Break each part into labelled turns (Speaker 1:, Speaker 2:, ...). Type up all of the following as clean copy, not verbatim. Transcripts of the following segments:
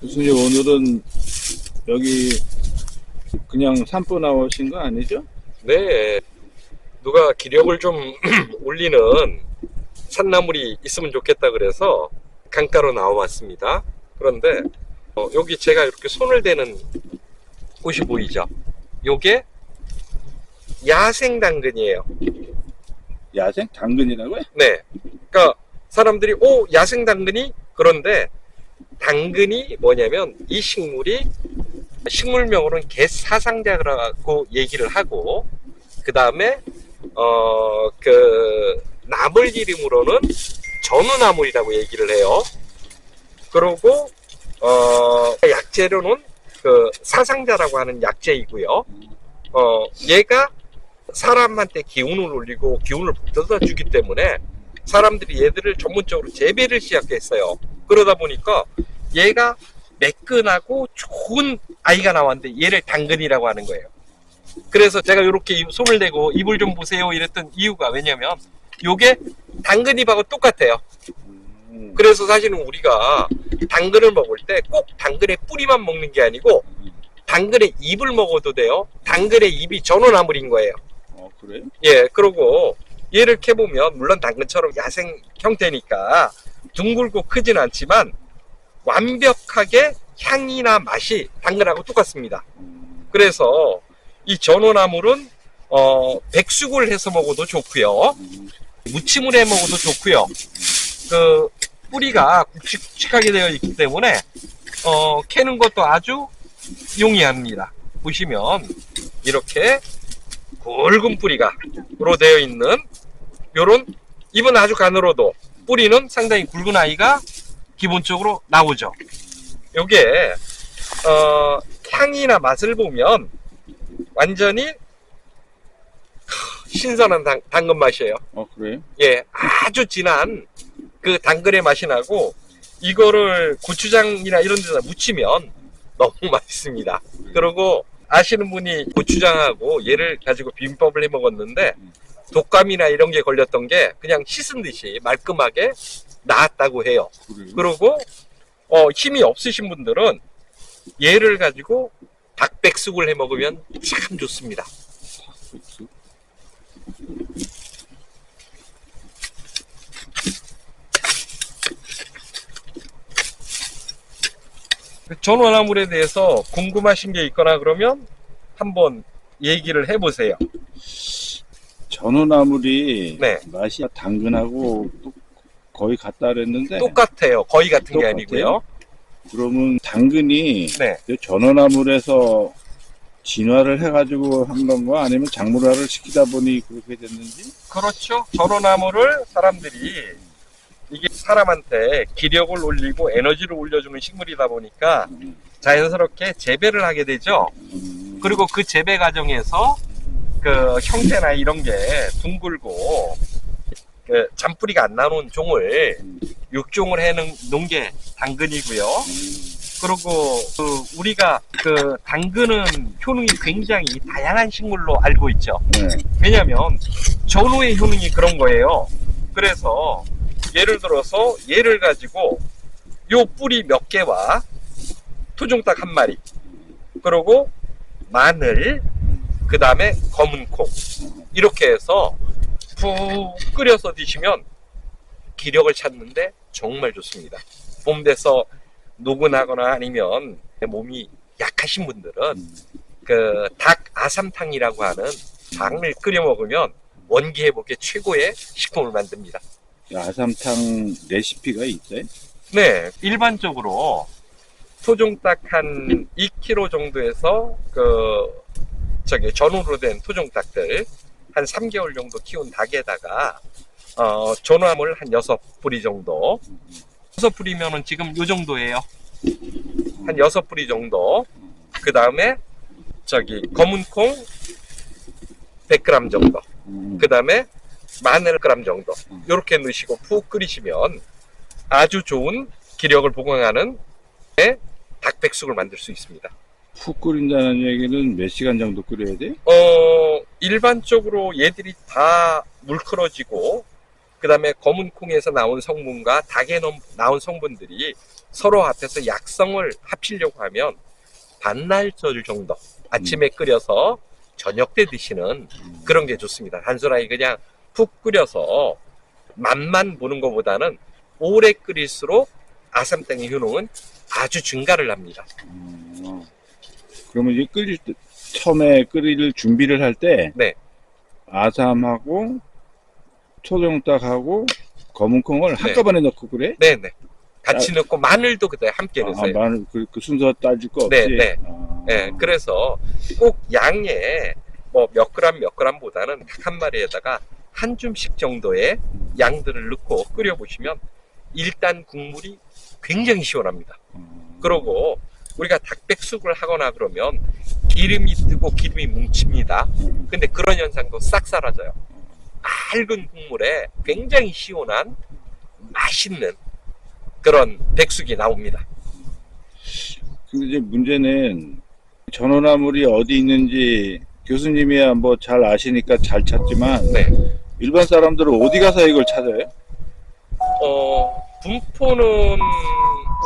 Speaker 1: 교수님, 오늘은 여기 그냥 산보 나오신 거 아니죠?
Speaker 2: 네, 누가 기력을 좀 올리는 산나물이 있으면 좋겠다 그래서 강가로 나와봤습니다. 그런데 여기 제가 이렇게 손을 대는 곳이 보이죠? 요게 야생 당근이에요.
Speaker 1: 야생 당근이라고요?
Speaker 2: 네, 그러니까 사람들이 야생 당근이, 그런데 당근이 뭐냐면 이 식물이 식물명으로는 개사상자라고 얘기를 하고, 그 다음에 그 나물 이름으로는 전우나물이라고 얘기를 해요. 그리고 약재로는 그 사상자라고 하는 약재이고요. 얘가 사람한테 기운을 올리고 기운을 북돋아주기 때문에 사람들이 얘들을 전문적으로 재배를 시작했어요. 그러다 보니까 얘가 매끈하고 좋은 아이가 나왔는데 얘를 당근이라고 하는 거예요. 그래서 제가 이렇게 손을 대고 잎을 좀 보세요 이랬던 이유가, 왜냐면 요게 당근잎하고 똑같아요. 그래서 사실은 우리가 당근을 먹을 때 꼭 당근의 뿌리만 먹는 게 아니고 당근의 잎을 먹어도 돼요. 당근의 잎이 전원나물인 거예요.
Speaker 1: 그래요?
Speaker 2: 예, 그리고 얘를 캐보면 물론 당근처럼 야생 형태니까 둥글고 크진 않지만 완벽하게 향이나 맛이 당근하고 똑같습니다. 그래서 이 전어나물은 백숙을 해서 먹어도 좋고요, 무침을 해 먹어도 좋고요. 그 뿌리가 굵직굵직하게 되어 있기 때문에 캐는 것도 아주 용이합니다. 보시면 이렇게 굵은 뿌리가로 되어 있는 요런, 잎은 아주 가늘어도 뿌리는 상당히 굵은 아이가 기본적으로 나오죠. 요게 향이나 맛을 보면 완전히 신선한 당근 맛이에요.
Speaker 1: 그래요?
Speaker 2: 예, 아주 진한 그 당근의 맛이 나고, 이거를 고추장이나 이런 데다 무치면 너무 맛있습니다. 그리고 아시는 분이 고추장하고 얘를 가지고 비빔밥을 해 먹었는데 독감이나 이런 게 걸렸던 게 그냥 씻은 듯이 말끔하게 나았다고 해요. 그리고 힘이 없으신 분들은 얘를 가지고 닭백숙을 해 먹으면 참 좋습니다.
Speaker 1: 백숙?
Speaker 2: 전원나물에 대해서 궁금하신 게 있거나 그러면 한번 얘기를 해보세요.
Speaker 1: 전어나물이
Speaker 2: 네.
Speaker 1: 맛이 당근하고 거의 같다 그랬는데
Speaker 2: 똑같아요. 거의 같은 게
Speaker 1: 똑같아요?
Speaker 2: 아니고요.
Speaker 1: 그러면 당근이
Speaker 2: 네.
Speaker 1: 전어나물에서 진화를 해가지고 한 건가, 아니면 작물화를 시키다 보니 그렇게 됐는지?
Speaker 2: 그렇죠. 전어나물을 사람들이, 이게 사람한테 기력을 올리고 에너지를 올려주는 식물이다 보니까 자연스럽게 재배를 하게 되죠. 그리고 그 재배 과정에서 그 형태나 이런 게 둥글고 그 잔뿌리가 안 나오는 종을 육종을 해놓은 게 당근이고요. 그리고 우리가 그 당근은 효능이 굉장히 다양한 식물로 알고 있죠.
Speaker 1: 네.
Speaker 2: 왜냐면 전후의 효능이 그런 거예요. 그래서 예를 들어서 얘를 가지고 요 뿌리 몇 개와 토종닭 한 마리, 그리고 마늘, 그 다음에 검은 콩, 이렇게 해서 푹 끓여서 드시면 기력을 찾는데 정말 좋습니다. 봄 돼서 노곤하거나 아니면 몸이 약하신 분들은 그 닭 아삼탕이라고 하는 닭을 끓여 먹으면 원기 회복에 최고의 식품을 만듭니다.
Speaker 1: 아삼탕 레시피가 있어요?
Speaker 2: 네, 일반적으로 토종닭 한 2kg 정도에서 전후로 된 토종닭들 한 3개월 정도 키운 닭에다가 전화물 한 6뿌리 정도, 6뿌리면은 지금 요 정도예요. 한 6뿌리 정도. 그 다음에 검은 콩 100g 정도, 그 다음에 마늘 g 정도, 이렇게 넣으시고 푹 끓이시면 아주 좋은 기력을 보강하는 닭백숙을 만들 수 있습니다.
Speaker 1: 푹 끓인다는 얘기는 몇 시간 정도 끓여야 돼?
Speaker 2: 일반적으로 얘들이 다 물크러지고, 그 다음에 검은 콩에서 나온 성분과 닭에 나온 성분들이 서로 합해서 약성을 합치려고 하면 반나절 정도 아침에 끓여서 저녁 때 드시는 그런 게 좋습니다. 단순하게 그냥 푹 끓여서 맛만 보는 것보다는 오래 끓일수록 아삼땅의 효능은 아주 증가를 합니다.
Speaker 1: 그러면 이제 끓일 때, 처음에 끓일 준비를 할 때,
Speaker 2: 네.
Speaker 1: 아삼하고 초정닭하고 검은콩을
Speaker 2: 네.
Speaker 1: 한꺼번에 넣고 그래?
Speaker 2: 네네. 같이 넣고 마늘도 그때 함께 넣으세요.
Speaker 1: 마늘 그 순서 따질 거 없지?
Speaker 2: 네. 네. 그래서 꼭 양에 뭐 몇 그램 보다는 닭 한 마리에다가 한 줌씩 정도의 양들을 넣고 끓여보시면 일단 국물이 굉장히 시원합니다. 그러고 우리가 닭백숙을 하거나 그러면 기름이 뜨고 기름이 뭉칩니다. 근데 그런 현상도 싹 사라져요. 맑은 국물에 굉장히 시원한 맛있는 그런 백숙이 나옵니다.
Speaker 1: 근데 이제 문제는 전어나물이 어디 있는지 교수님이야 뭐 잘 아시니까 잘 찾지만
Speaker 2: 네.
Speaker 1: 일반 사람들은 어디 가서 이걸 찾아요?
Speaker 2: 분포는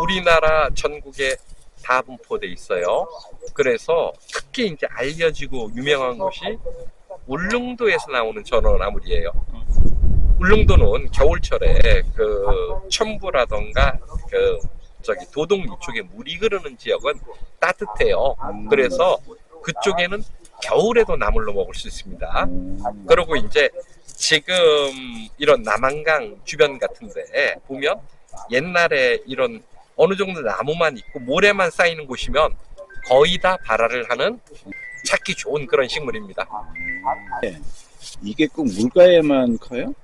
Speaker 2: 우리나라 전국에 다 분포돼 있어요. 그래서 특히 이제 알려지고 유명한 곳이 울릉도에서 나오는 전어나물이에요. 울릉도는 겨울철에 그 첨부라던가 그 저기 도동 이쪽에 물이 흐르는 지역은 따뜻해요. 그래서 그쪽에는 겨울에도 나물로 먹을 수 있습니다. 그리고 이제 지금 이런 남한강 주변 같은데 보면 옛날에 이런 어느 정도 나무만 있고 모래만 쌓이는 곳이면 거의 다 발화를 하는 찾기 좋은 그런 식물입니다.
Speaker 1: 이게 꼭 물가에만 커요?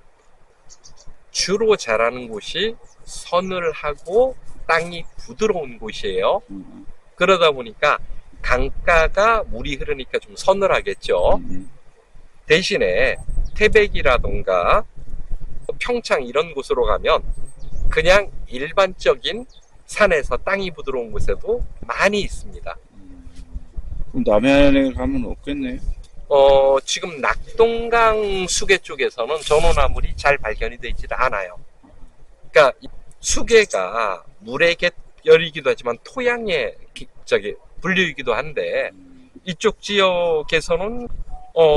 Speaker 2: 주로 자라는 곳이 서늘하고 땅이 부드러운 곳이에요. 그러다 보니까 강가가 물이 흐르니까 좀 서늘하겠죠. 대신에 태백이라던가 평창 이런 곳으로 가면 그냥 일반적인 산에서 땅이 부드러운 곳에도 많이 있습니다.
Speaker 1: 그럼 남해안에 가면 없겠네요.
Speaker 2: 지금 낙동강 수계 쪽에서는 전어나물이 잘 발견이 되지 않아요. 그러니까 수계가 물의 갯열이기도 하지만 토양의 분류이기도 한데 이쪽 지역에서는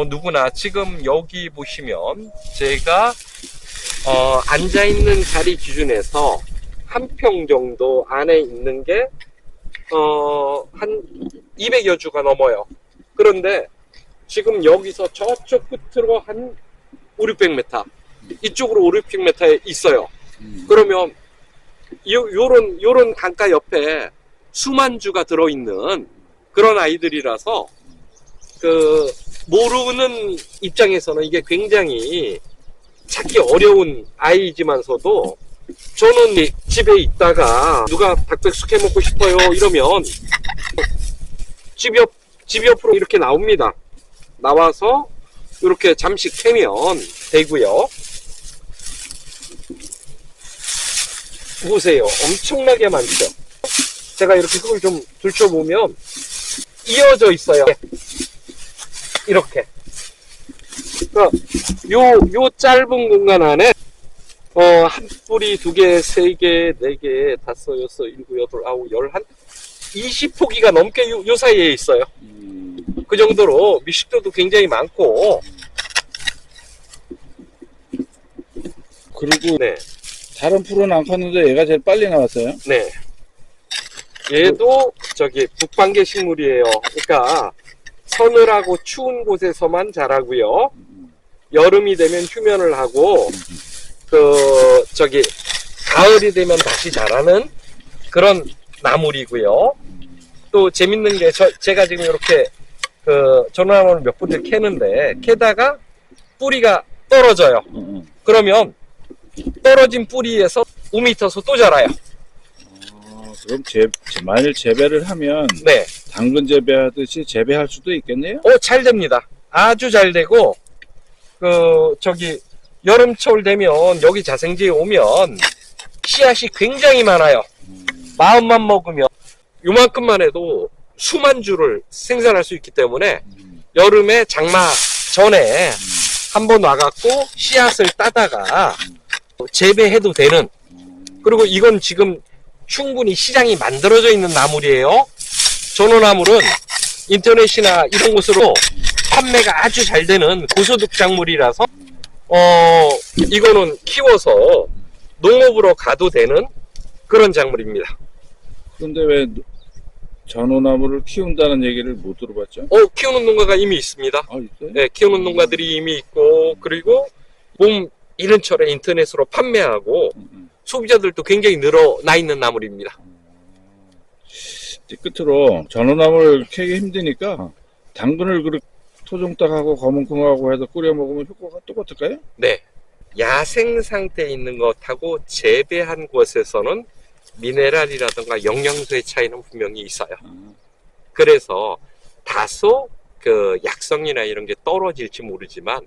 Speaker 2: 누구나 지금 여기 보시면 제가 앉아있는 자리 기준에서 한 평 정도 안에 있는 게 한 200여 주가 넘어요. 그런데 지금 여기서 저쪽 끝으로 한 500-600m 이쪽으로 500-600m에 있어요. 그러면 요런 강가 옆에 수만 주가 들어있는 그런 아이들이라서 그 모르는 입장에서는 이게 굉장히 찾기 어려운 아이지만서도 저는 집에 있다가 누가 닭백숙 해 먹고 싶어요 이러면 집 옆으로 이렇게 나옵니다. 나와서 이렇게 잠시 캐면 되고요. 보세요. 엄청나게 많죠. 제가 이렇게 흙을 좀 들춰보면 이어져 있어요. 이렇게. 그러니까 요 짧은 공간 안에 한 뿌리, 두 개, 세 개, 네 개, 다섯, 여섯, 일곱, 여덟, 아홉, 열, 한 20포기가 넘게 요 사이에 있어요. 그 정도로 밀식도도 굉장히 많고.
Speaker 1: 그리고
Speaker 2: 네.
Speaker 1: 다른 풀은 안 컸는데 얘가 제일 빨리 나왔어요.
Speaker 2: 네. 얘도 저기 북방계 식물이에요. 그러니까 서늘하고 추운 곳에서만 자라고요. 여름이 되면 휴면을 하고 가을이 되면 다시 자라는 그런 나물이고요. 또 재밌는 게 제가 지금 이렇게 전어나물 몇 뿌리를 캐는데 캐다가 뿌리가 떨어져요. 그러면 떨어진 뿌리에서 5m서 또 자라요.
Speaker 1: 그럼 만일 재배를 하면
Speaker 2: 네.
Speaker 1: 당근 재배하듯이 재배할 수도 있겠네요?
Speaker 2: 잘 됩니다. 아주 잘 되고 여름철 되면 여기 자생지에 오면 씨앗이 굉장히 많아요. 마음만 먹으면 요만큼만 해도 수만 주를 생산할 수 있기 때문에 여름에 장마 전에 한번 와갖고 씨앗을 따다가 재배해도 되는, 그리고 이건 지금 충분히 시장이 만들어져 있는 나물이에요. 전어나물은 인터넷이나 이런 곳으로 판매가 아주 잘 되는 고소득 작물이라서 이거는 키워서 농업으로 가도 되는 그런 작물입니다.
Speaker 1: 그런데 왜 전어나무를 키운다는 얘기를 못 들어봤죠?
Speaker 2: 키우는 농가가 이미 있습니다.
Speaker 1: 아, 있어요?
Speaker 2: 네, 키우는 농가들이 이미 있고, 그리고 봄 이른철에 인터넷으로 판매하고 소비자들도 굉장히 늘어나 있는 나물입니다.
Speaker 1: 이제 끝으로 전어나물 캐기 힘드니까 당근을 그렇게 토종닭하고 검은콩하고 해서 끓여 먹으면 효과가 똑같을까요?
Speaker 2: 네, 야생 상태에 있는 것하고 재배한 곳에서는 미네랄이라든가 영양소의 차이는 분명히 있어요. 그래서 다소 그 약성이나 이런 게 떨어질지 모르지만,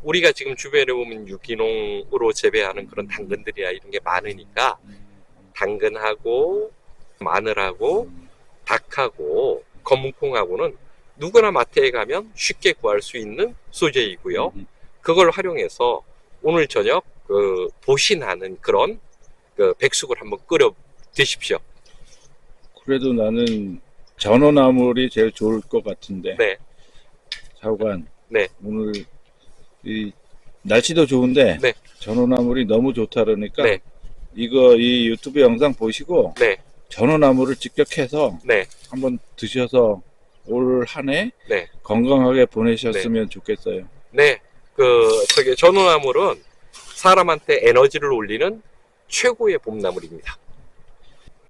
Speaker 2: 우리가 지금 주변에 보면 유기농으로 재배하는 그런 당근들이나 이런 게 많으니까 당근하고 마늘하고 닭하고 검은콩하고는 누구나 마트에 가면 쉽게 구할 수 있는 소재이고요. 그걸 활용해서 오늘 저녁 그 보신하는 그런 그 백숙을 한번 끓여 드십시오.
Speaker 1: 그래도 나는 전어나물이 제일 좋을 것 같은데.
Speaker 2: 네.
Speaker 1: 사관.
Speaker 2: 네.
Speaker 1: 오늘 이 날씨도 좋은데
Speaker 2: 네.
Speaker 1: 전어나물이 너무 좋다 그러니까
Speaker 2: 네.
Speaker 1: 이 유튜브 영상 보시고
Speaker 2: 네.
Speaker 1: 전어나물을 직접 해서
Speaker 2: 네.
Speaker 1: 한번 드셔서 올 한 해
Speaker 2: 네.
Speaker 1: 건강하게 보내셨으면 좋겠어요.
Speaker 2: 네. 전어나물은 사람한테 에너지를 올리는 최고의 봄나물입니다.